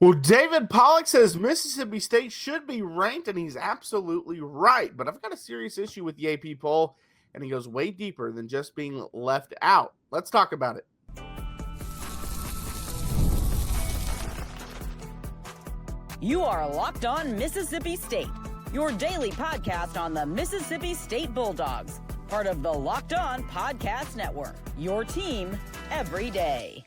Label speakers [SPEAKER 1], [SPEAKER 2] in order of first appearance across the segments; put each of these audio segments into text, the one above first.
[SPEAKER 1] Well, David Pollack says Mississippi State should be ranked, and he's absolutely right. But I've got a serious issue with the AP poll, and he goes way deeper than just being left out. Let's talk about it.
[SPEAKER 2] You are Locked On Mississippi State, your daily podcast on the Mississippi State Bulldogs, part of the Locked On Podcast Network, your team every day.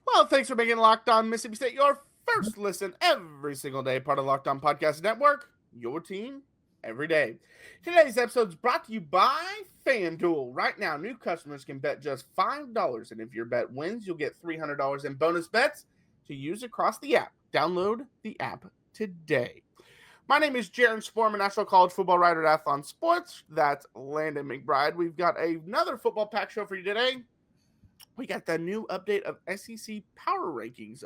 [SPEAKER 1] Well, thanks for making Locked On Mississippi State your first listen every single day, part of Locked On Podcast Network, your team every day. Today's episode is brought to you by FanDuel. Right now, new customers can bet just $5, and if your bet wins, you'll get $300 in bonus bets to use across the app. Download the app today. My name is Jaron, Spor, I'm a national college football writer at Athlon Sports. That's Landon, McBride. We've got another football pack show for you today. We got the new update of SEC Power Rankings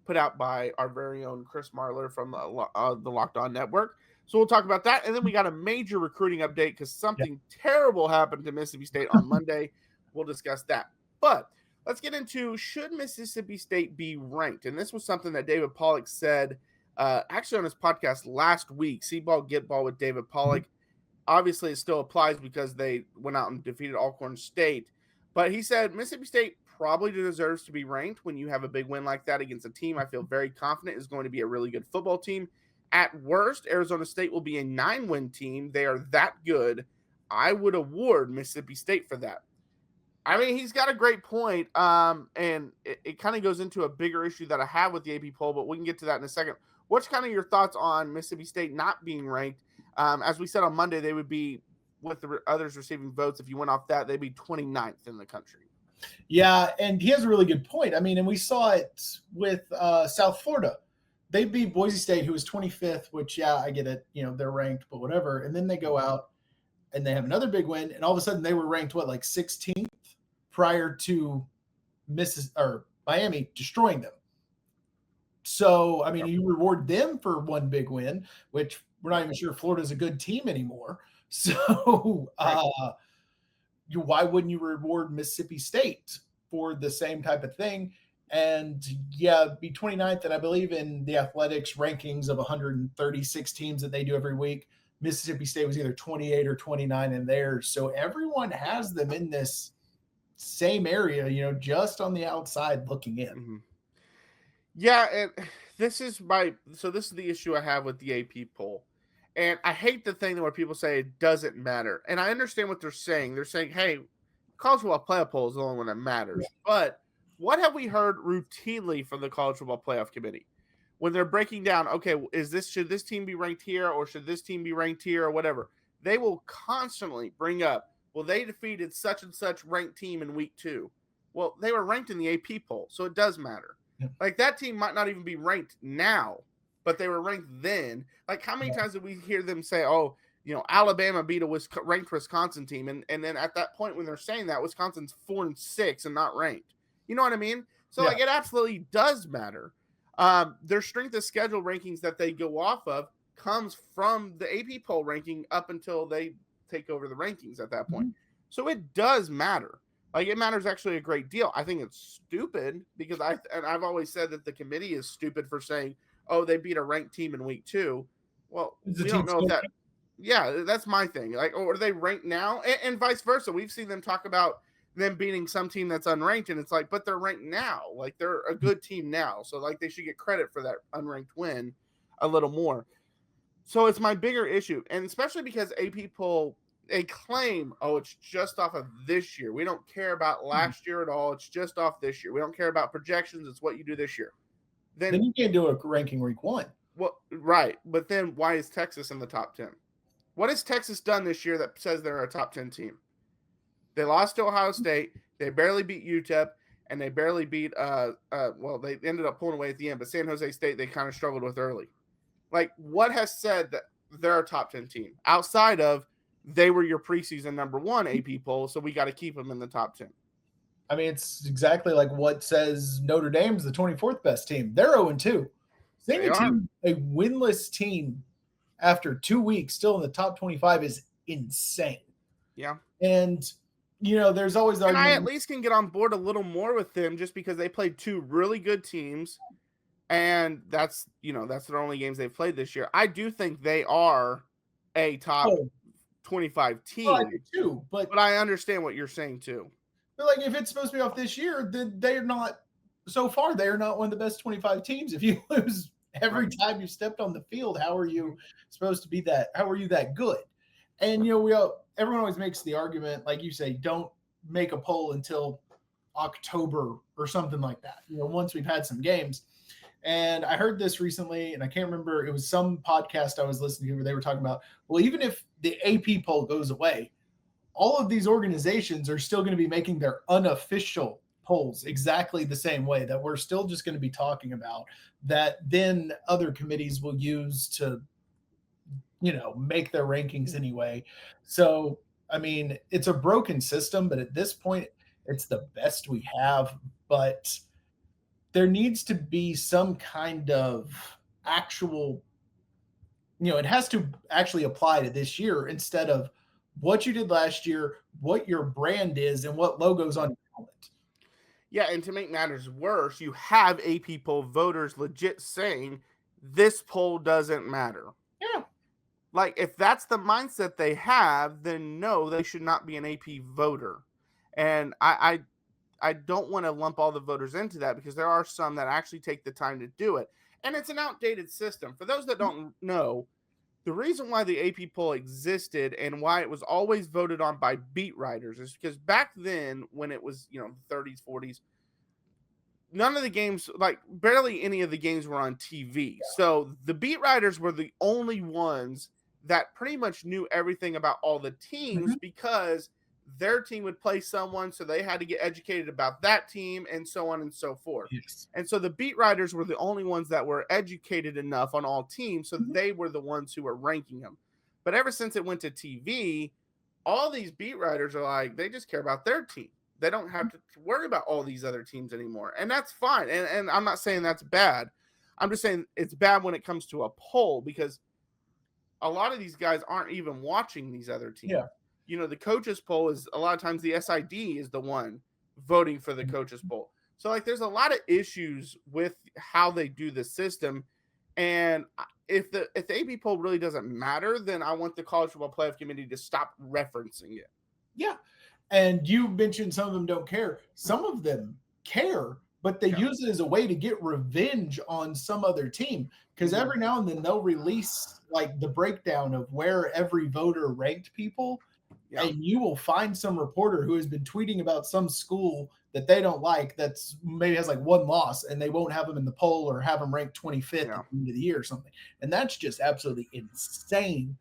[SPEAKER 1] put out by our very own Chris Marler from the Locked On Network. So we'll talk about that. And then we got a major recruiting update because something terrible happened to Mississippi State on Monday. We'll discuss that. But let's get into, should Mississippi State be ranked? And this was something that David Pollack said actually on his podcast last week, See Ball, Get Ball with David Pollack. Obviously, it still applies because they went out and defeated Alcorn State. But he said Mississippi State probably deserves to be ranked when you have a big win like that against a team I feel very confident is going to be a really good football team. At worst, Arizona State will be a 9-win team. They are that good. I would award Mississippi State for that. I mean, he's got a great point, and it kind of goes into a bigger issue that I have with the AP poll, but we can get to that in a second. What's kind of your thoughts on Mississippi State not being ranked? As we said on Monday, they would be, with the others receiving votes, if you went off that, they'd be 29th in the country.
[SPEAKER 3] Yeah, and he has a really good point. I mean, and we saw it with South Florida. They beat Boise State, who was 25th, which, yeah, I get it. You know, they're ranked, but whatever. And then they go out and they have another big win, and all of a sudden they were ranked, like 16th prior to Miami destroying them. So, I mean, you reward them for one big win, which we're not even sure Florida's a good team anymore. So why wouldn't you reward Mississippi State for the same type of thing? And yeah, be 29th. And I believe in the athletics rankings of 136 teams that they do every week, Mississippi State was either 28 or 29 in theirs. So everyone has them in this same area, just on the outside looking in.
[SPEAKER 1] Mm-hmm. Yeah. And this is the issue I have with the AP poll. And I hate the thing where people say it doesn't matter. And I understand what they're saying. They're saying, hey, college football playoff poll is the only one that matters. Yeah. But what have we heard routinely from the college football playoff committee? When they're breaking down, okay, should this team be ranked here or should this team be ranked here or whatever? They will constantly bring up, well, they defeated such and such ranked team in week 2. Well, they were ranked in the AP poll, so it does matter. Yeah. Like that team might not even be ranked now, but they were ranked then. Like, how many times did we hear them say, oh, Alabama beat a ranked Wisconsin team, and then at that point when they're saying that, Wisconsin's 4-6 and not ranked. You know what I mean? So, like, it absolutely does matter. Their strength of schedule rankings that they go off of comes from the AP poll ranking up until they take over the rankings at that point. Mm-hmm. So it does matter. Like, it matters actually a great deal. I think it's stupid because I've always said that the committee is stupid for saying, oh, they beat a ranked team in week 2. Well, we don't know if that. Yeah, that's my thing. Like, or are they ranked now? And vice versa. We've seen them talk about them beating some team that's unranked, and it's like, but they're ranked now. Like, they're a good team now. So, like, they should get credit for that unranked win a little more. So it's my bigger issue. And especially because AP poll, they claim, oh, it's just off of this year. We don't care about last year at all. It's just off this year. We don't care about projections. It's what you do this year.
[SPEAKER 3] Then you can't do a ranking week 1.
[SPEAKER 1] Well, right. But then why is Texas in the top 10? What has Texas done this year that says they're a top 10 team? They lost to Ohio State. They barely beat UTEP, and they barely beat they ended up pulling away at the end, but San Jose State they kind of struggled with early. Like, what has said that they're a top 10 team outside of they were your preseason number 1 AP poll, so we got to keep them in the top 10?
[SPEAKER 3] I mean, it's exactly like what says Notre Dame's the 24th best team. They're 0-2. Seeing a winless team after 2 weeks still in the top 25 is insane.
[SPEAKER 1] Yeah.
[SPEAKER 3] And, there's always the argument.
[SPEAKER 1] I at least can get on board a little more with them just because they played 2 really good teams And that's their only games they've played this year. I do think they are a top 25 team.
[SPEAKER 3] I do too, but
[SPEAKER 1] I understand what you're saying too.
[SPEAKER 3] But like, if it's supposed to be off this year, then they're not. So far, they are not one of the best 25 teams. If you lose every time you stepped on the field, how are you supposed to be that? How are you that good? And everyone always makes the argument, like you say, don't make a poll until October or something like that. Once we've had some games. And I heard this recently, and I can't remember. It was some podcast I was listening to where they were talking about, well, even if the AP poll goes away, all of these organizations are still going to be making their unofficial polls exactly the same way, that we're still just going to be talking about, that then other committees will use to, make their rankings anyway. So, I mean, it's a broken system, but at this point, it's the best we have. But there needs to be some kind of actual, it has to actually apply to this year instead of what you did last year, what your brand is, and what logo's on your helmet.
[SPEAKER 1] Yeah, and to make matters worse, you have AP poll voters legit saying this poll doesn't matter.
[SPEAKER 3] Yeah.
[SPEAKER 1] Like, if that's the mindset they have, then no, they should not be an AP voter. And I don't want to lump all the voters into that, because there are some that actually take the time to do it. And it's an outdated system. For those that don't know, the reason why the AP poll existed and why it was always voted on by beat writers is because back then, when it was, the 30s, 40s, none of the games, like barely any of the games were on TV. Yeah. So the beat writers were the only ones that pretty much knew everything about all the teams, because their team would play someone, so they had to get educated about that team, and so on and so forth.
[SPEAKER 3] Yes.
[SPEAKER 1] And so the beat writers were the only ones that were educated enough on all teams, so they were the ones who were ranking them. But ever since it went to TV, all these beat writers are like, they just care about their team. They don't have to worry about all these other teams anymore. And that's fine. And I'm not saying that's bad. I'm just saying it's bad when it comes to a poll, because a lot of these guys aren't even watching these other teams.
[SPEAKER 3] Yeah.
[SPEAKER 1] The coaches poll is a lot of times the SID is the one voting for the coaches poll. So like, there's a lot of issues with how they do the system. And if the AP poll really doesn't matter, then I want the College Football Playoff Committee to stop referencing it.
[SPEAKER 3] Yeah. And you mentioned some of them don't care. Some of them care, but they use it as a way to get revenge on some other team. Because every now and then they'll release like the breakdown of where every voter ranked people. Yeah. And you will find some reporter who has been tweeting about some school that they don't like, that's maybe has like one loss, and they won't have them in the poll or have them ranked 25th at the end of the year or something. And that's just absolutely insane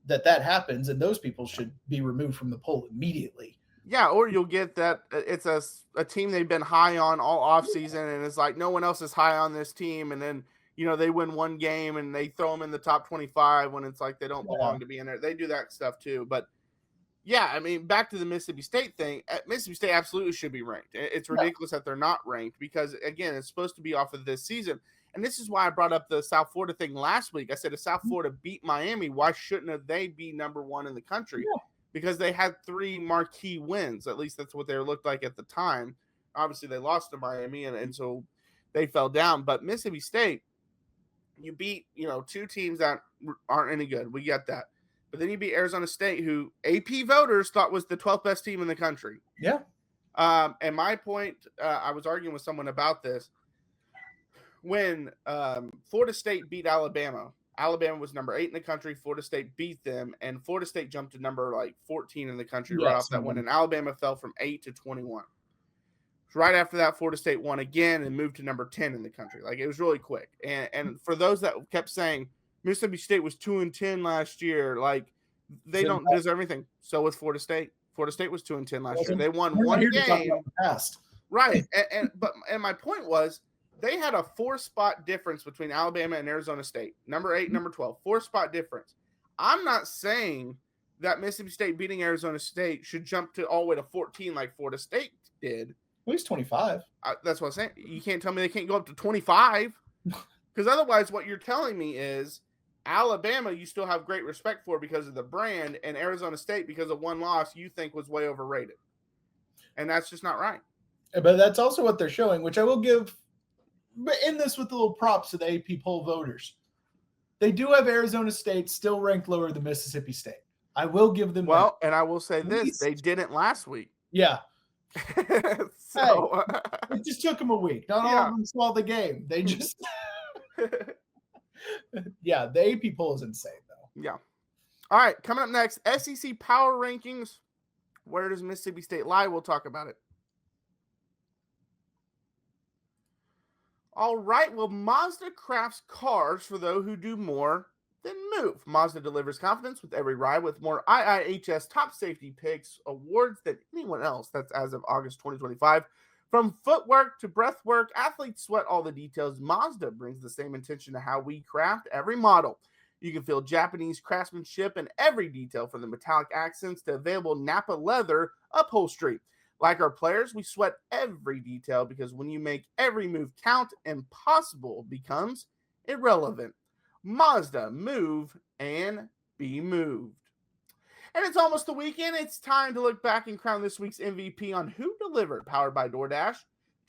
[SPEAKER 3] that happens. And those people should be removed from the poll immediately.
[SPEAKER 1] Yeah, or you'll get that it's a team they've been high on all offseason, and it's like no one else is high on this team, and then they win one game and they throw them in the top 25 when it's like they don't belong to be in there. They do that stuff too. But yeah, I mean, back to the Mississippi State thing. Mississippi State absolutely should be ranked. It's ridiculous that they're not ranked, because again, it's supposed to be off of this season. And this is why I brought up the South Florida thing last week. I said, if South Florida beat Miami, why shouldn't they be number one in the country? Yeah. Because they had 3 marquee wins. At least that's what they looked like at the time. Obviously, they lost to Miami, and so they fell down. But Mississippi State, you beat 2 teams that aren't any good. We get that. But then you beat Arizona State, who AP voters thought was the 12th best team in the country.
[SPEAKER 3] Yeah.
[SPEAKER 1] And my point, I was arguing with someone about this. When Florida State beat Alabama was number 8 in the country. Florida State beat them, and Florida State jumped to number 14 in the country right off that win. And Alabama fell from 8 to 21. Right after that, Florida State won again and moved to number 10 in the country. Like, it was really quick. And for those that kept saying Mississippi State was 2-10 last year, like, they don't deserve anything. So was Florida State. Florida State was 2-10 last year. They won one game. Right. But my point was, they had a 4-spot difference between Alabama and Arizona State. Number 8, number 12. 4-spot difference. I'm not saying that Mississippi State beating Arizona State should jump to all the way to 14 like Florida State did.
[SPEAKER 3] At least 25.
[SPEAKER 1] That's what I'm saying. You can't tell me they can't go up to 25. Because otherwise what you're telling me is Alabama you still have great respect for because of the brand, and Arizona State because of one loss you think was way overrated. And that's just not right.
[SPEAKER 3] But that's also what they're showing, which I will give but end this with a little props to the AP poll voters. They do have Arizona State still ranked lower than Mississippi State. I will give them
[SPEAKER 1] Well, and I will say
[SPEAKER 3] At
[SPEAKER 1] this,
[SPEAKER 3] least-
[SPEAKER 1] they didn't last week.
[SPEAKER 3] Yeah.
[SPEAKER 1] So
[SPEAKER 3] It just took them a week. Not all
[SPEAKER 1] Yeah.
[SPEAKER 3] of them saw the game. They just yeah, the AP poll is insane though.
[SPEAKER 1] yeah. All right, coming up next, SEC Power Rankings. Where does Mississippi State lie? We'll talk about it. All right, well, Mazda crafts cars for those who do more than move. Mazda delivers confidence with every ride with more IIHS top safety picks, awards than anyone else. That's as of August 2025. From footwork to breath work, athletes sweat all the details. Mazda brings the same intention to how we craft every model. You can feel Japanese craftsmanship in every detail, from the metallic accents to available Napa leather upholstery. Like our players, we sweat every detail because when you make every move count, impossible becomes irrelevant. Mazda, move and be moved. And it's almost the weekend. It's time to look back and crown this week's MVP on Who Delivered, powered by DoorDash.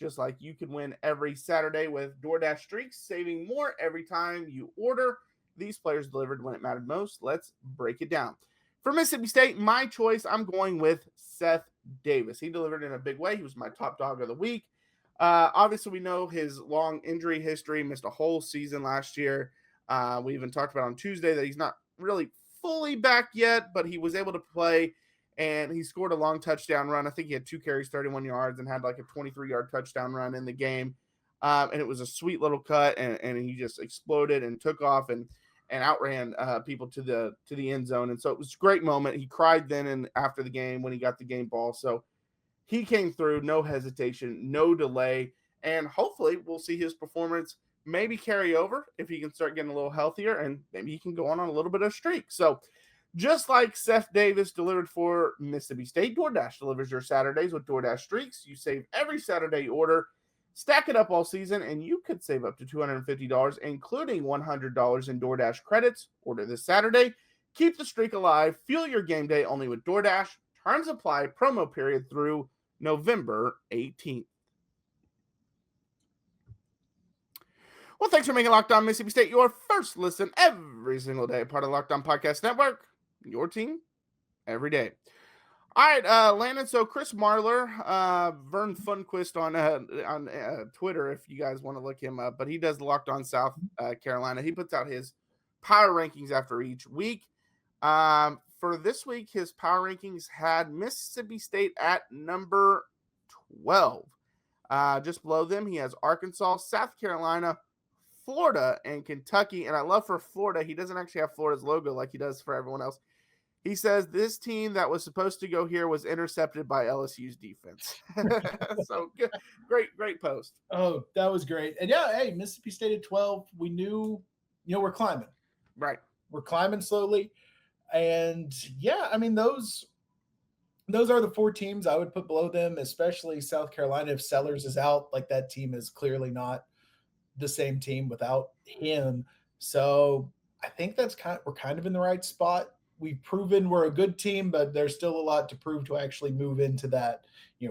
[SPEAKER 1] Just like you can win every Saturday with DoorDash streaks, saving more every time you order. These players delivered when it mattered most. Let's break it down. For Mississippi State, my choice, I'm going with Seth Davis. He delivered in a big way. He was my top dog of the week. Obviously, we know his long injury history, missed a whole season last year. We even talked about on Tuesday that he's not really fully back yet, but he was able to play, and he scored a long touchdown run. I think he had 2 carries, 31 yards, and had like a 23-yard touchdown run in the game. And it was a sweet little cut, and he just exploded and took off and outran people to the end zone. And so it was a great moment. He cried then and after the game when he got the game ball. So he came through, no hesitation, no delay, and hopefully we'll see his performance maybe carry over if he can start getting a little healthier, and maybe he can go on a little bit of streak. So just like Seth Davis delivered for Mississippi State, DoorDash delivers your Saturdays with DoorDash streaks. You save every Saturday you order. Stack it up all season, and you could save up to $250, including $100 in DoorDash credits. Order this Saturday. Keep the streak alive. Fuel your game day only with DoorDash. Terms apply. Promo period through November 18th. Well, thanks for making Locked On Mississippi State your first listen every single day. Part of the Locked On Podcast Network. Your team every day. All right, Landon. So Chris Marler, Vern Funquist on Twitter, if you guys want to look him up, but he does the Locked On South Carolina. He puts out his power rankings after each week. For this week, his power rankings had Mississippi State at number 12. Just below them, he has Arkansas, South Carolina, Florida, and Kentucky. And I love for Florida, he doesn't actually have Florida's logo like he does for everyone else. He says this team that was supposed to go here was intercepted by LSU's defense. So good, great post.
[SPEAKER 3] Oh, that was great. And yeah, hey, Mississippi State at 12. We knew, we're climbing.
[SPEAKER 1] Right.
[SPEAKER 3] We're climbing slowly. And yeah, I mean, those are the 4 teams I would put below them, especially South Carolina. If Sellers is out, like that team is clearly not the same team without him. So I think we're kind of in the right spot. We've proven we're a good team, but there's still a lot to prove to actually move into that,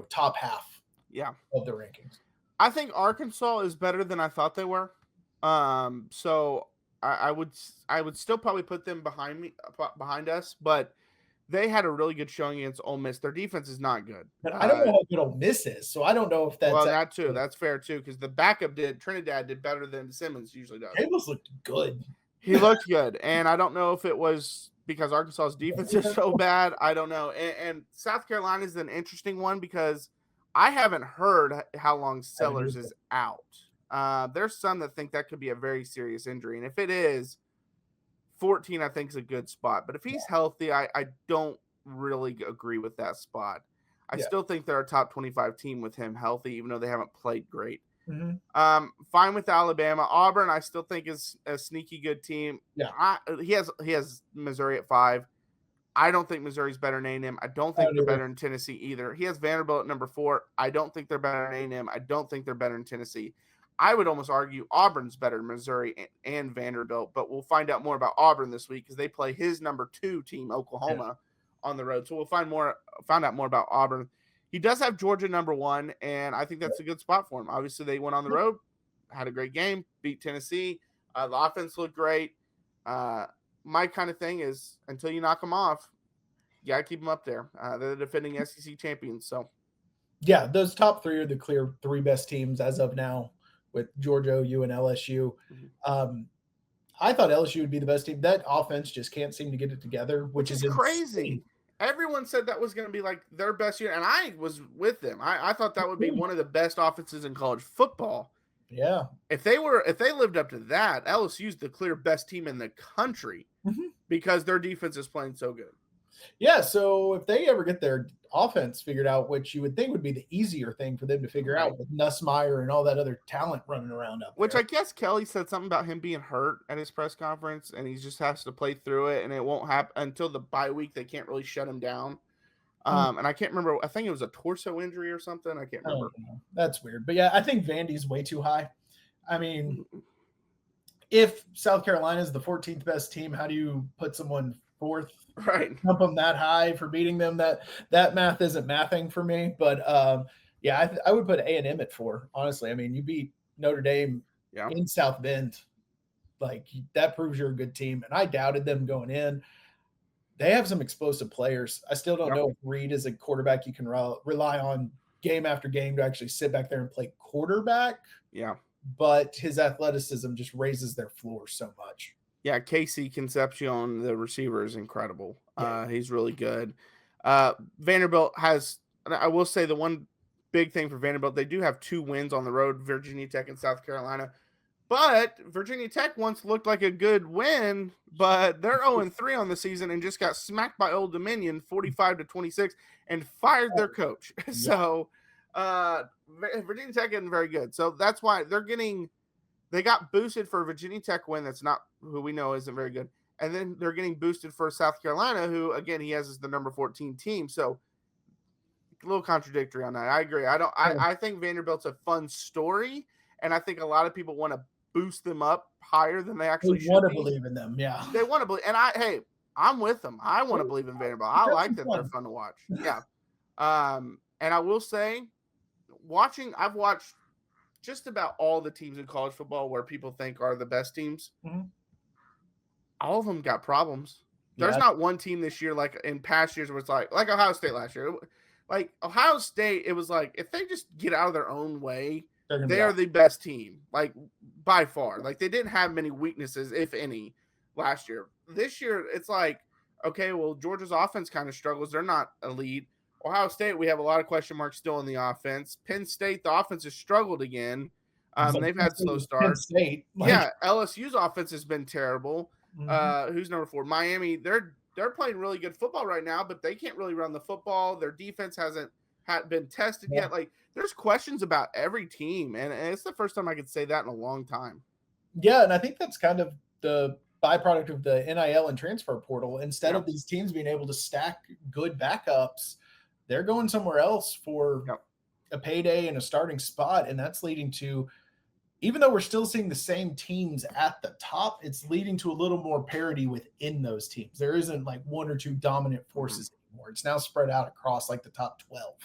[SPEAKER 3] top half of the rankings.
[SPEAKER 1] I think Arkansas is better than I thought they were. So I would still probably put them behind us, but they had a really good showing against Ole Miss. Their defense is not good.
[SPEAKER 3] But I don't know how good Ole Miss is, so I don't know if that's...
[SPEAKER 1] Well, that too. That's fair too, because the backup Trinidad did better than Simmons usually does.
[SPEAKER 3] Tables looked good.
[SPEAKER 1] He looked good, and I don't know if it was because Arkansas's defense is so bad. I don't know. And South Carolina is an interesting one because I haven't heard how long Sellers is out. There's some that think that could be a very serious injury, and if it is, 14 I think is a good spot. But if he's healthy, I don't really agree with that spot. I still think they're a top 25 team with him healthy, even though they haven't played great.
[SPEAKER 3] Mm-hmm.
[SPEAKER 1] Fine with Alabama. Auburn, I still think is a sneaky good team.
[SPEAKER 3] Yeah,
[SPEAKER 1] he has Missouri at 5. I don't think Missouri's better than A&M. I don't think they're better than Tennessee either. He has Vanderbilt at number 4. I don't think they're better than A&M. I don't think they're better than Tennessee. I would almost argue Auburn's better than Missouri and Vanderbilt, but we'll find out more about Auburn this week because they play his number 2 team, Oklahoma, on the road. So we'll find out more about Auburn. He does have Georgia number 1, and I think that's a good spot for him. Obviously, they went on the road, had a great game, beat Tennessee. The offense looked great. My kind of thing is until you knock them off, you got to keep them up there. They're the defending SEC champions. So,
[SPEAKER 3] yeah, those top three are the clear three best teams as of now with Georgia, OU, and LSU. I thought LSU would be the best team. That offense just can't seem to get it together, which is
[SPEAKER 1] crazy.
[SPEAKER 3] Insane.
[SPEAKER 1] Everyone said that was going to be like their best year, and I was with them. I thought that would be one of the best offenses in college football.
[SPEAKER 3] Yeah.
[SPEAKER 1] If they lived up to that, LSU's the clear best team in the country because their defense is playing so good.
[SPEAKER 3] Yeah, so if they ever get their offense figured out, which you would think would be the easier thing for them to figure out with Nussmeier and all that other talent running around up there.
[SPEAKER 1] Which I guess Kelly said something about him being hurt at his press conference, and he just has to play through it, and it won't happen until the bye week. They can't really shut him down. And I can't remember. I think it was a torso injury or something. I can't remember.
[SPEAKER 3] That's weird. But yeah, I think Vandy's way too high. I mean, if South Carolina is the 14th best team, how do you put someone fourth?
[SPEAKER 1] Right.
[SPEAKER 3] Jump them that high for beating them. That math isn't mathing for me. But yeah, I would put A&M at 4, honestly. I mean, you beat Notre Dame in South Bend. Like, that proves you're a good team. And I doubted them going in. They have some explosive players. I still don't know if Reed is a quarterback you can rely on game after game to actually sit back there and play quarterback.
[SPEAKER 1] Yeah.
[SPEAKER 3] But his athleticism just raises their floor so much.
[SPEAKER 1] Yeah, Casey Concepcion, the receiver, is incredible.
[SPEAKER 3] Yeah.
[SPEAKER 1] He's really good. Vanderbilt has, I will say the one big thing for Vanderbilt, they do have 2 wins on the road, Virginia Tech and South Carolina. But Virginia Tech once looked like a good win, but they're 0-3 on the season and just got smacked by Old Dominion 45-26 and fired their coach. Yeah. So Virginia Tech isn't very good. So that's why they got boosted for a Virginia Tech win that's not who we know isn't very good. And then they're getting boosted for South Carolina, who, again, he has as the number 14 team. So a little contradictory on that. I agree. I think Vanderbilt's a fun story, and I think a lot of people want to boost them up higher than they actually should.
[SPEAKER 3] They want to believe in them, yeah.
[SPEAKER 1] They want to believe. And I'm with them. I want to believe in Vanderbilt. I like that they're fun to watch. Yeah. And I will say, I've watched just about all the teams in college football where people think are the best teams. All of them got problems. There's not one team this year, like in past years, where it's like Ohio State last year. Like Ohio State, it was like, if they just get out of their own way, they are the best team, like by far. Like they didn't have many weaknesses, if any, last year. This year, it's like, okay, well, Georgia's offense kind of struggles. They're not elite. Ohio State, we have a lot of question marks still in the offense. Penn State, the offense has struggled again. They've had slow starts. Yeah, LSU's offense has been terrible. Who's number 4? Miami, they're playing really good football right now, but they can't really run the football. Their defense hasn't been tested yet. Like, there's questions about every team, and it's the first time I could say that in a long time.
[SPEAKER 3] Yeah, and I think that's kind of the byproduct of the NIL and transfer portal. Instead of these teams being able to stack good backups, they're going somewhere else for a payday and a starting spot, and that's leading to, even though we're still seeing the same teams at the top, it's leading to a little more parity within those teams. There isn't like 1 or 2 dominant forces anymore. It's now spread out across like the top 12.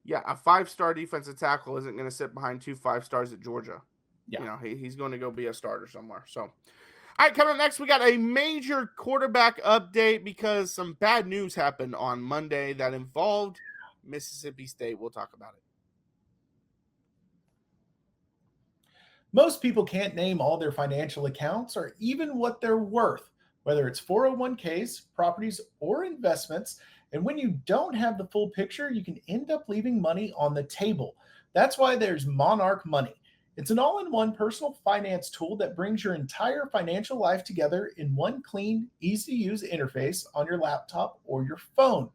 [SPEAKER 1] Yeah, a 5-star defensive tackle isn't going to sit behind 2 5-stars at Georgia.
[SPEAKER 3] Yeah.
[SPEAKER 1] You know, he's going to go be a starter somewhere. So, all right, coming up next, we got a major quarterback update because some bad news happened on Monday that involved Mississippi State. We'll talk about it.
[SPEAKER 3] Most people can't name all their financial accounts or even what they're worth, whether it's 401ks, properties, or investments. And when you don't have the full picture, you can end up leaving money on the table. That's why there's Monarch Money. It's an all-in-one personal finance tool that brings your entire financial life together in one clean, easy-to-use interface on your laptop or your phone.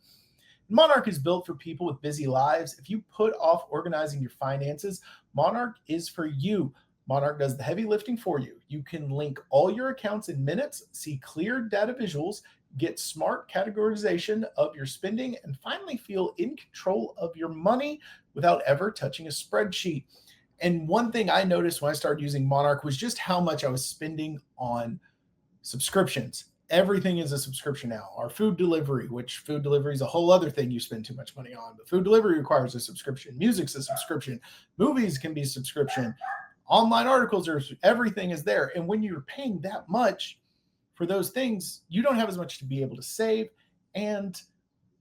[SPEAKER 3] Monarch is built for people with busy lives. If you put off organizing your finances, Monarch is for you. Monarch does the heavy lifting for you. You can link all your accounts in minutes, see clear data visuals, get smart categorization of your spending, and finally feel in control of your money without ever touching a spreadsheet. And one thing I noticed when I started using Monarch was just how much I was spending on subscriptions. Everything is a subscription now. Our food delivery, which food delivery is a whole other thing you spend too much money on, but food delivery requires a subscription. Music's a subscription. Movies can be a subscription. online articles, everything is there. And when you're paying that much for those things, you don't have as much to be able to save. And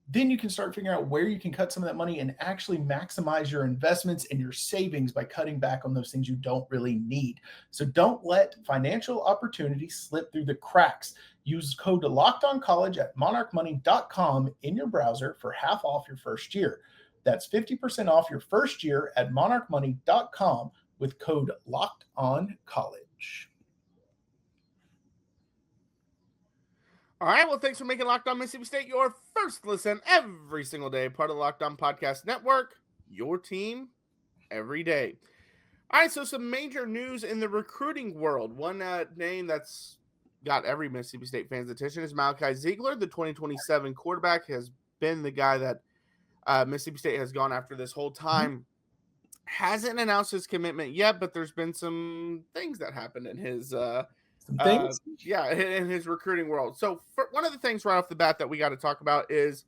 [SPEAKER 3] then you can start figuring out where you can cut some of that money and actually maximize your investments and your savings by cutting back on those things you don't really need. So don't let financial opportunities slip through the cracks. Use code LOCKEDONCollege at monarchmoney.com in your browser for half off your first year. That's 50% off your first year at monarchmoney.com with code LOCKEDONCollege.
[SPEAKER 1] All right, well, thanks for making Locked On Mississippi State your first listen every single day, part of the Locked On Podcast Network, your team every day. All right, so some major news in the recruiting world. One name that's got every Mississippi State fan's attention is Malachi Zeigler, the 2027 quarterback, has been the guy that Mississippi State has gone after this whole time. Hasn't announced his commitment yet, but there's been some things that happened in his in his recruiting world. So for one of the things right off the bat that we got to talk about is,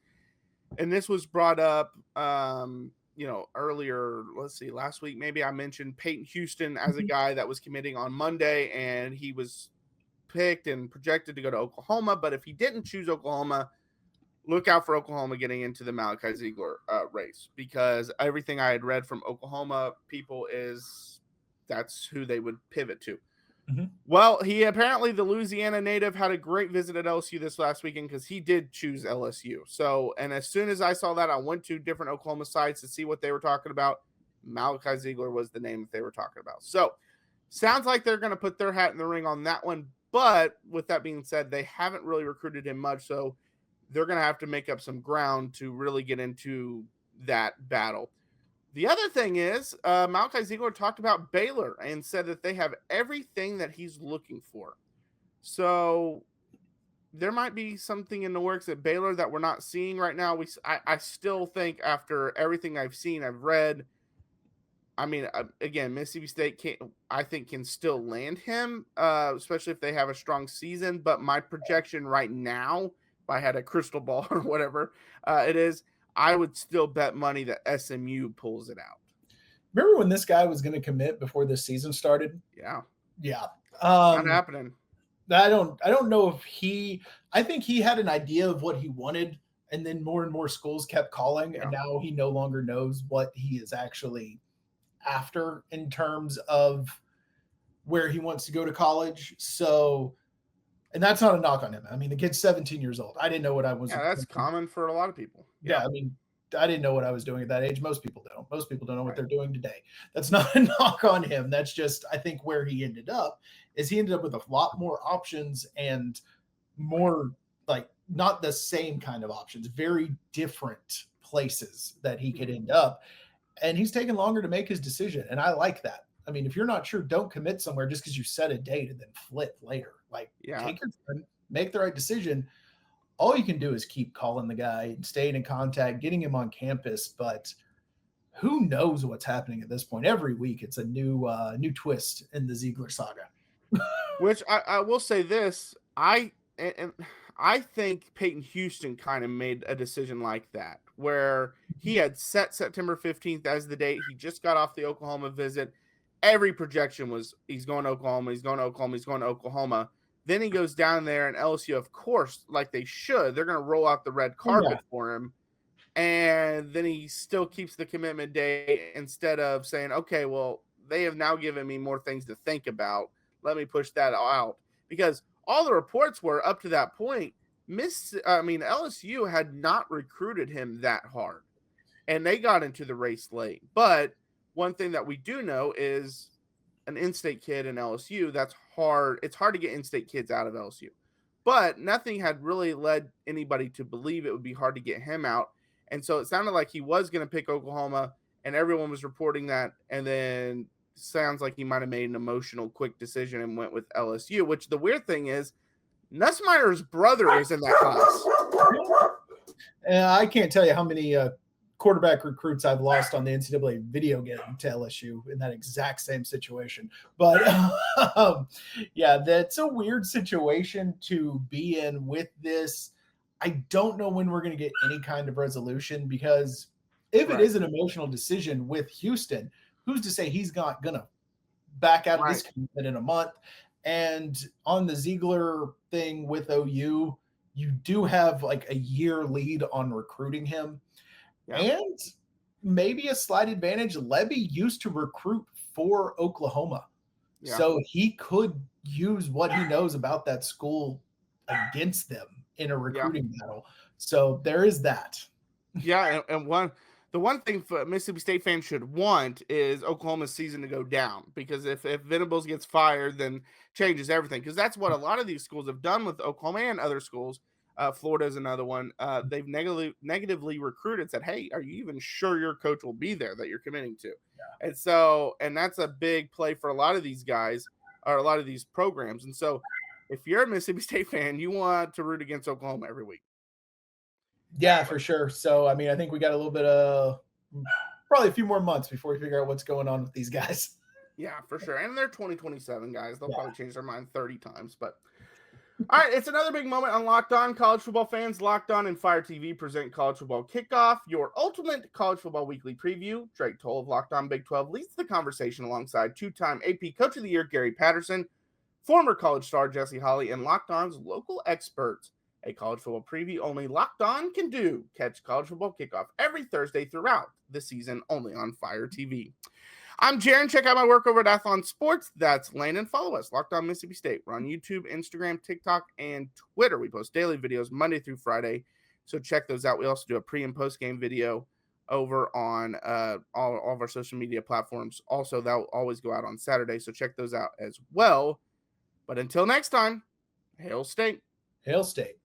[SPEAKER 1] and this was brought up earlier, last week maybe, I mentioned Peyton Houston as a guy that was committing on Monday, and he was picked and projected to go to Oklahoma. But if he didn't choose Oklahoma, look out for Oklahoma getting into the Malachi Zeigler race, because everything I had read from Oklahoma people is that's who they would pivot to. Mm-hmm. Well, the Louisiana native had a great visit at LSU this last weekend, because he did choose LSU. So, and as soon as I saw that, I went to different Oklahoma sites to see what they were talking about. Malachi Zeigler was the name that they were talking about. So sounds like they're going to put their hat in the ring on that one. But with that being said, they haven't really recruited him much. So they're going to have to make up some ground to really get into that battle. The other thing is, Malachi Zeigler talked about Baylor and said that they have everything that he's looking for. So there might be something in the works at Baylor that we're not seeing right now. I still think, after everything I've seen, I've read, I mean, again, Mississippi State can still land him, especially if they have a strong season. But my projection right now, if I had a crystal ball or whatever it is, I would still bet money that SMU pulls it out.
[SPEAKER 3] Remember when this guy was going to commit before this season started?
[SPEAKER 1] Yeah.
[SPEAKER 3] Not
[SPEAKER 1] happening.
[SPEAKER 3] I don't know if I think he had an idea of what he wanted, and then more and more schools kept calling, and now he no longer knows what he is actually after in terms of where he wants to go to college. So, and that's not a knock on him. I mean, the kid's 17 years old. I didn't know what I was.
[SPEAKER 1] Yeah, that's common for a lot of people.
[SPEAKER 3] Yeah, I mean, I didn't know what I was doing at that age. Most people don't. Most people don't know what they're doing today. That's not a knock on him. That's just, I think, where he ended up is he ended up with a lot more options and more, like, not the same kind of options, very different places that he could end up. And he's taken longer to make his decision. And I like that. I mean, if you're not sure, don't commit somewhere just because you set a date and then flip later. Like, take your time, make the right decision. All you can do is keep calling the guy and staying in contact, getting him on campus. But who knows what's happening at this point? Every week, it's a new twist in the Zeigler saga.
[SPEAKER 1] Which I will say this, I think Peyton Houston kind of made a decision like that, where he had set September 15th as the date. He just got off the Oklahoma visit. Every projection was he's going to Oklahoma, he's going to Oklahoma, he's going to Oklahoma. Then he goes down there, and LSU, of course, like they should, they're going to roll out the red carpet for him. And then he still keeps the commitment day instead of saying, okay, well, they have now given me more things to think about. Let me push that out. Because all the reports were up to that point, LSU had not recruited him that hard. And they got into the race late. But one thing that we do know is an in-state kid in LSU, that's hard. It's hard to get in-state kids out of LSU. But nothing had really led anybody to believe it would be hard to get him out. And so it sounded like he was going to pick Oklahoma, and everyone was reporting that. And then sounds like he might have made an emotional, quick decision and went with LSU, which the weird thing is Nussmeier's brother is in that class.
[SPEAKER 3] I can't tell you how many quarterback recruits I've lost on the NCAA video game to LSU in that exact same situation. But that's a weird situation to be in with this. I don't know when we're going to get any kind of resolution, because if it is an emotional decision with Houston, who's to say he's not going to back out of this commitment in a month. And on the Zeigler thing with OU, you do have like a year lead on recruiting him. Yeah. And maybe a slight advantage. Levy used to recruit for Oklahoma. Yeah. So he could use what he knows about that school against them in a recruiting battle. So there is that.
[SPEAKER 1] Yeah, and the one thing for Mississippi State fans should want is Oklahoma's season to go down, because if Venables gets fired, then changes everything, because that's what a lot of these schools have done with Oklahoma and other schools. Florida is another one. They've negatively recruited, said, hey, are you even sure your coach will be there that you're committing to? Yeah. And that's a big play for a lot of these guys, or a lot of these programs. And so if you're a Mississippi State fan, you want to root against Oklahoma every week.
[SPEAKER 3] Yeah, for sure. So, I mean, I think we got a little bit of probably a few more months before we figure out what's going on with these guys.
[SPEAKER 1] Yeah, for sure. And they're 2027 guys. They'll probably change their mind 30 times. But all right, it's another big moment on Locked On. College football fans, Locked On and Fire TV present College Football Kickoff, your ultimate college football weekly preview. Drake Toll of Locked On Big 12 leads the conversation alongside two-time AP Coach of the Year Gary Patterson, former college star Jesse Holley, and Locked On's local experts. A college football preview only Locked On can do. Catch College Football Kickoff every Thursday throughout the season, only on Fire TV. I'm Jaron. Check out my work over at Athlon Sports. That's Landon. Follow us, Locked On Mississippi State. We're on YouTube, Instagram, TikTok, and Twitter. We post daily videos Monday through Friday, so check those out. We also do a pre- and post-game video over on all of our social media platforms. Also, that will always go out on Saturday, so check those out as well. But until next time, Hail State.
[SPEAKER 3] Hail State.